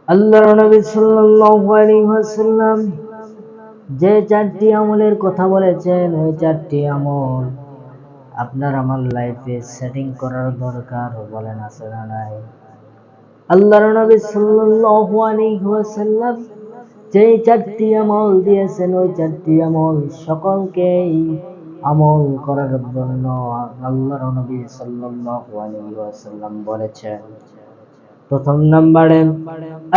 আল্লাহর নবী সাল্লাল্লাহু আলাইহি ওয়াসাল্লাম যে চারটি আমলের কথা বলেছেন, ওই চারটি আমল আপনার আমার লাইফে সেটিং করার দরকার, বলেন আছে না নাই? আল্লাহর নবী সাল্লাল্লাহু আলাইহি ওয়াসাল্লাম যে চারটি আমল দিয়েছেন, ওই চারটি আমল সকলকেই আমল করার জন্য আল্লাহর নবী সাল্লাল্লাহু আলাইহি ওয়াসাল্লাম বলেছেন। প্রথম নম্বরে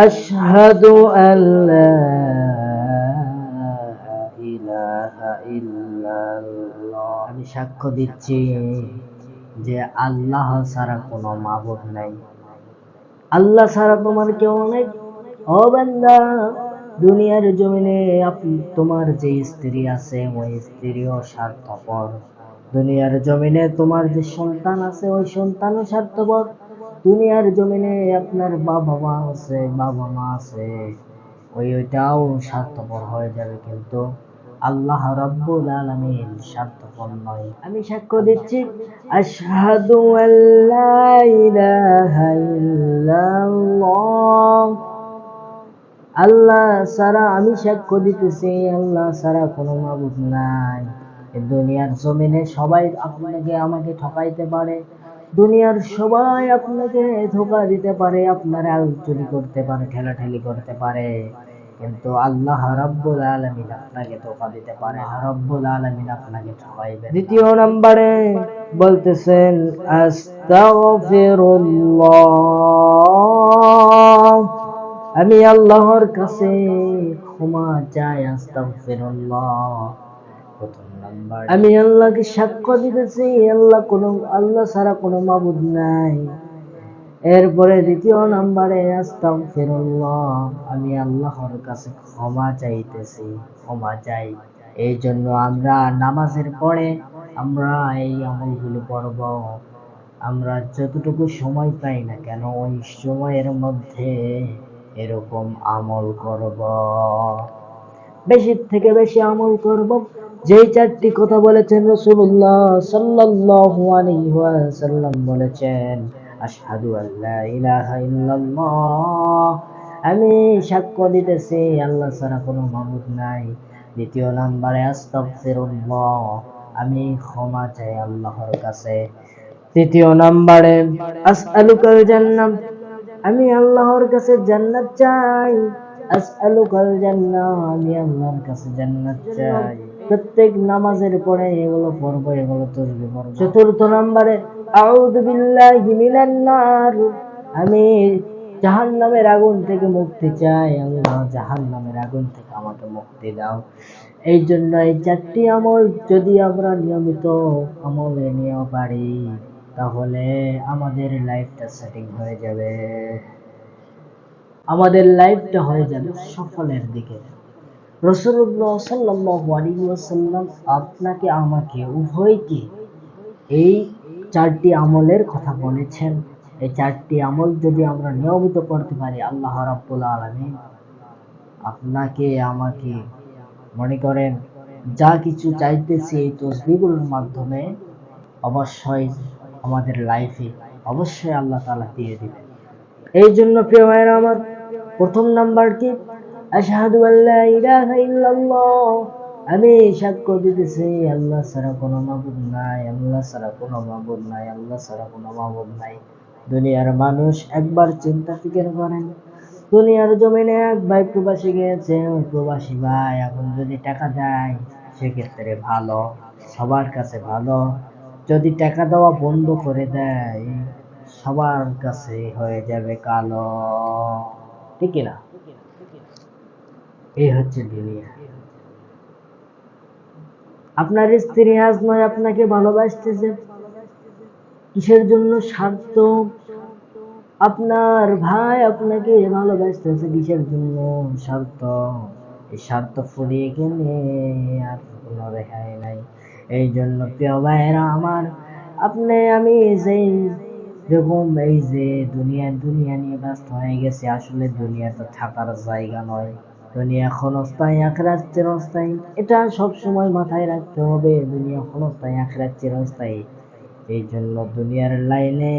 আশহাদু আল্লা ইলাহা ইল্লাল্লাহ, আমি সাক্ষ্য দিচ্ছি যে আল্লাহ ছাড়া কোনো মাবুদ নাই। আল্লাহ ছাড়া তোমার কেউ নেই। ও বান্দা, দুনিয়ার জমিনে তোমার যে স্ত্রী আছে, ওই স্ত্রীও স্বার্থপর। দুনিয়ার জমিনে তোমার যে সন্তান আছে, ওই সন্তানও স্বার্থপর। দুনিয়ার জমিনে আপনার বাবা মা আছে, ওইটাও স্বার্থপর হয়ে যাবে, কিন্তু আল্লাহ রাব্বুল আলামিন স্বার্থপর নয়। আমি সাক্ষ্য দিচ্ছি, আশহাদু আল্লা ইলাহা ইল্লাল্লাহ, আল্লাহ ছাড়া, আমি সাক্ষ্য দিতেছি আল্লাহ ছাড়া কোনো মাবুদ নাই। দুনিয়ার জমিনে সবাই আপনাকে আমাকে ঠকাইতে পারে, দুনিয়ার সবাই আপনাকে ধোঁকা দিতে পারে, আপনার চুরি করতে পারে, ঠেলাঠেলি করতে পারে, কিন্তু আল্লাহ রাব্বুল আলামিন আপনাকে ধোঁকা দিতে পারে না। রাব্বুল আলামিন আপনাকে ঠকাইবে। দ্বিতীয় নম্বরে বলতেছেন আস্তাগফিরুল্লাহ, আমি আল্লাহর কাছে ক্ষমা চাই। আস্তাগফিরুল্লাহ। প্রথম নাম্বার, আমি আল্লাহকে সাক্ষ্য দিতেছি আল্লাহ ছাড়া কোনো মাবুদ নাই। এরপরে দ্বিতীয় নাম্বারে আস্তাগফিরুল্লাহ, আমি আল্লাহর কাছে ক্ষমা চাইতেছি, ক্ষমা চাই। এই জন্য আমরা নামাজের পরে আমরা এই আমলগুলো পড়ব। আমরা যতটুকু সময় পাই না কেন, ওই সময়ের মধ্যে এরকম আমল করব, বেশি থেকে বেশি আমল করব। যেই চারটি কথা বলেছেন রাসূলুল্লাহ সাল্লাল্লাহু আলাইহি ওয়াসাল্লাম বলেছেন, আশহাদু আল্লা ইলাহা ইল্লাল্লাহ, আমি সাক্ষ্য দিতেছি আল্লাহ ছাড়া কোনো মাবুদ নাই। দ্বিতীয় নম্বরে আস্তাগফিরুল্লাহ, আমি ক্ষমা চাই আল্লাহর কাছে। তৃতীয় নম্বরে আসআলুকাল জান্নাহ, আমি আল্লাহর কাছে জান্নাত চাই। আসআলুকাল জান্নাহ, আমি আল্লাহর কাছে জান্নাত চাই। প্রত্যেক নামাজের পরে এগুলো পড়বো, এগুলো তসবিহ পড়বো। চতুর্থ নম্বরে আউযু বিল্লাহি মিনান নার, আমি জাহান্নামের আগুন থেকে মুক্তি চাই। আল্লাহ জাহান্নামের আগুন থেকে আমাকে মুক্তি দাও। এই জন্য এই চারটি আমল যদি আমরা নিয়মিত আমলে নিয়ে পারি, তাহলে আমাদের লাইফটা সেটিং হয়ে যাবে, আমাদের লাইফটা হয়ে যাবে সফলের দিকে। রাসূলুল্লাহ সাল্লাল্লাহু আলাইহি ওয়াসাল্লাম আপনাকে আমাকে উভয়কে এই চারটি আমলের কথা বলেছেন। এই চারটি আমল যদি আমরা নিয়মিত করতে পারি, আল্লাহ রাব্বুল আলামিন আপনাকে আমাকে, মনে করেন যা কিছু চাইতেছি এই তসবিহগুলোর মাধ্যমে, অবশ্যই আমাদের লাইফে অবশ্যই আল্লাহ তাআলা দিয়ে দিবেন। এই জন্য প্রিয় ভাইরা আমার, প্রথম নাম্বার কি? আশহাদু আল্লা ইলাহা ইল্লাল্লাহ, আমি সাক্ষ্য দিতেছি আল্লাহ ছাড়া কোনো মাবুদ নাই, আল্লাহ ছাড়া কোনো মাবুদ নাই, আল্লাহ ছাড়া কোনো মাবুদ নাই। দুনিয়ার মানুষ একবার চিন্তা ফিকির করেন, দুনিয়ার জমিনে এক ভাই প্রবাসী গিয়েছে, ওই প্রবাসী ভাই এখন যদি টাকা দেয় সেক্ষেত্রে ভালো, সবার কাছে ভালো। যদি টাকা দেওয়া বন্ধ করে দেয়, সবার কাছে হয়ে যাবে কালো, ঠিক না? এই হচ্ছে দুনিয়া। আপনার স্ত্রী আজ নয় আপনাকে ভালোবাসতেছে, কিসের জন্য? স্বার্থ। আপনার ভাই আপনাকে ভালোবাসতেছে, কিসের জন্য? স্বার্থ। এই স্বার্থ ফুরিয়ে গেলে আর কোনো রেহাই নাই। এই জন্য প্রিয় ভাইয়েরা আমার, আপনি আমি যেই যেরকম এই যে দুনিয়া নিয়ে ব্যস্ত হয়ে গেছে, আসলে দুনিয়া তো থাকার জায়গা নয়। দুনিয়া ক্ষণস্থায়ী, আখিরাত চিরস্থায়ী। এটা সব সময় মাথায় রাখতে হবে, দুনিয়া ক্ষণস্থায়ী, আখিরাত চিরস্থায়ী। এই জন্য দুনিয়ার লাইনে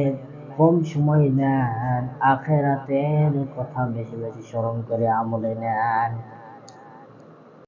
কম সময় নেন, আখেরাতের কথা বেশি বেশি স্মরণ করে আমলে নেন।